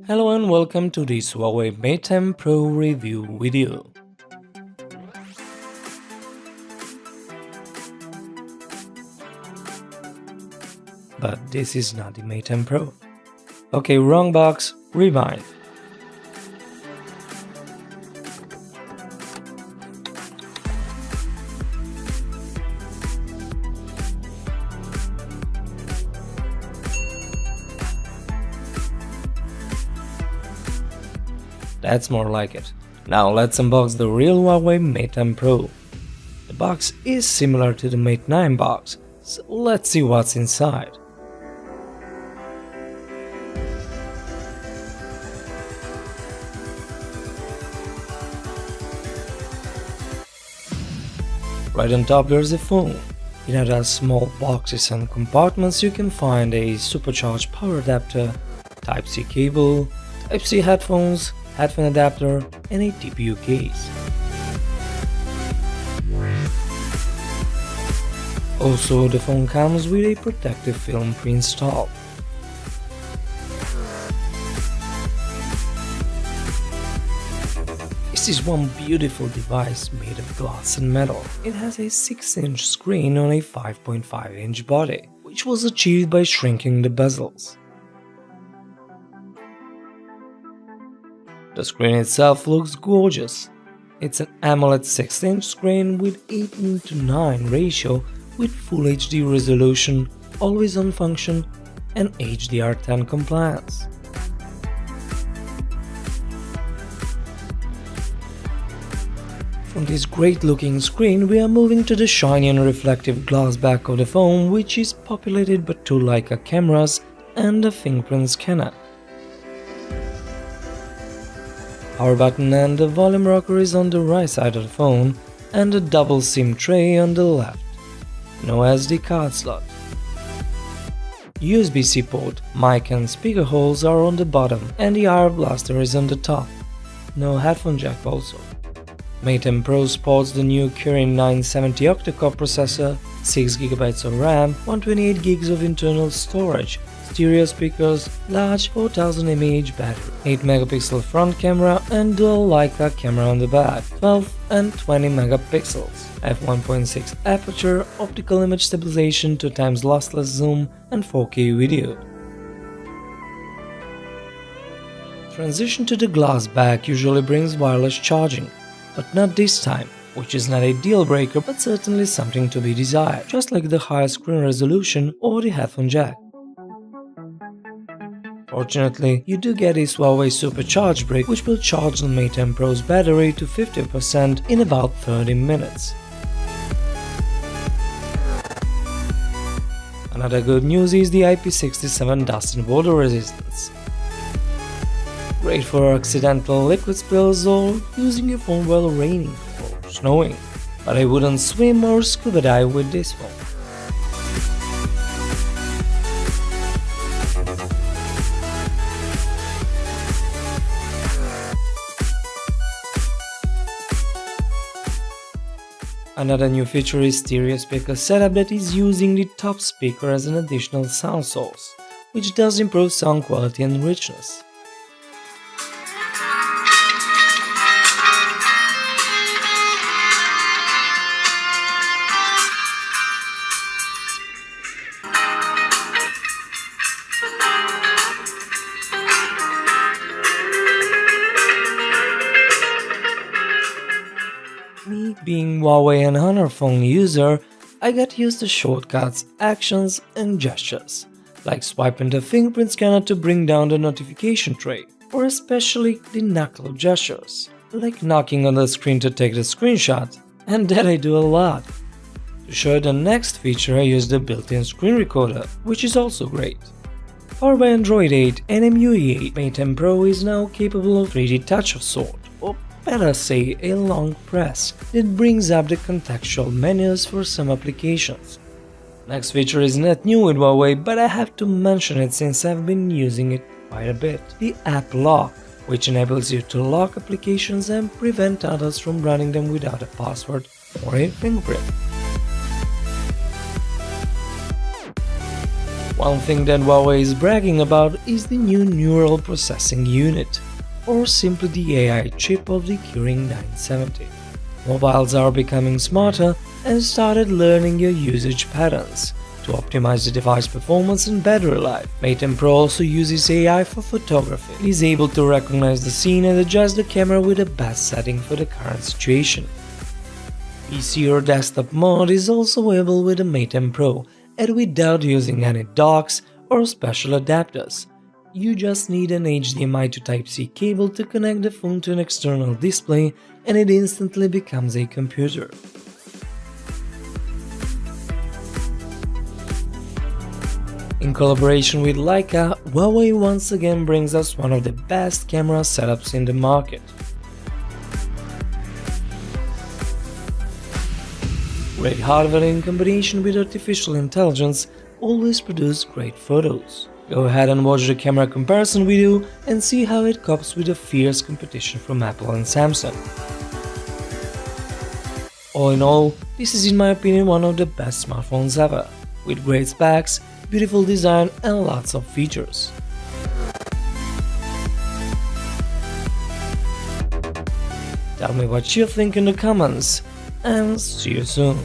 Hello and welcome to this Huawei Mate 10 Pro review video. But this is not the Mate 10 Pro. Okay, wrong box, rewind. That's more like it. Now let's unbox the real Huawei Mate 10 Pro. The box is similar to the Mate 9 box, so let's see what's inside. Right on top there's a phone. In other small boxes and compartments you can find a supercharged power adapter, Type-C cable, Type-C headphones, headphone adapter and a TPU case. Also, the phone comes with a protective film pre-installed. This is one beautiful device made of glass and metal. It has a 6-inch screen on a 5.5-inch body, which was achieved by shrinking the bezels. The screen itself looks gorgeous. It's an AMOLED 6-inch screen with 8:9 ratio with Full HD resolution, always-on function and HDR10 compliance. From this great-looking screen, we are moving to the shiny and reflective glass back of the phone, which is populated by two Leica cameras and a fingerprint scanner. Power button and the volume rocker is on the right side of the phone and a double SIM tray on the left. No SD card slot. USB-C port, mic and speaker holes are on the bottom and the IR blaster is on the top. No headphone jack also. Mate 10 Pro sports the new Kirin 970 octa-core processor, 6GB of RAM, 128GB of internal storage, stereo speakers, large 4000 mAh battery, 8MP front camera and dual Leica camera on the back, 12 and 20 megapixels, f1.6 aperture, optical image stabilization, 2x lossless zoom and 4K video. Transition to the glass back usually brings wireless charging, but not this time, which is not a deal breaker but certainly something to be desired, just like the higher screen resolution or the headphone jack. Fortunately, you do get this Huawei supercharged brick which will charge the Mate 10 Pro's battery to 50% in about 30 minutes. Another good news is the IP67 dust and water resistance. Great for accidental liquid spills or using your phone while raining or snowing, but I wouldn't swim or scuba dive with this phone. Another new feature is stereo speaker setup that is using the top speaker as an additional sound source, which does improve sound quality and richness. Me being Huawei and Honor phone user, I got used to shortcuts, actions and gestures, like swiping the fingerprint scanner to bring down the notification tray, or especially the knuckle gestures, like knocking on the screen to take the screenshot, and that I do a lot. To show the next feature I use the built-in screen recorder, which is also great. Powered by Android 8 and MUI 8, Mate 10 Pro is now capable of 3D touch of sort, or better say a long press that brings up the contextual menus for some applications. Next feature is not new with Huawei, but I have to mention it since I've been using it quite a bit. The app lock, which enables you to lock applications and prevent others from running them without a password or a fingerprint. One thing that Huawei is bragging about is the new neural processing unit, or simply the AI chip of the Kirin 970. Mobiles are becoming smarter and started learning your usage patterns. To optimize the device performance and battery life, Mate Pro also uses AI for photography. It is able to recognize the scene and adjust the camera with the best setting for the current situation. PC or desktop mode is also available with the Mate Pro, and without using any docks or special adapters. You just need an HDMI to Type-C cable to connect the phone to an external display, and it instantly becomes a computer. In collaboration with Leica, Huawei once again brings us one of the best camera setups in the market. Great hardware in combination with artificial intelligence always produce great photos. Go ahead and watch the camera comparison video and see how it copes with the fierce competition from Apple and Samsung. All in all, this is in my opinion one of the best smartphones ever, with great specs, beautiful design and lots of features. Tell me what you think in the comments, and see you soon.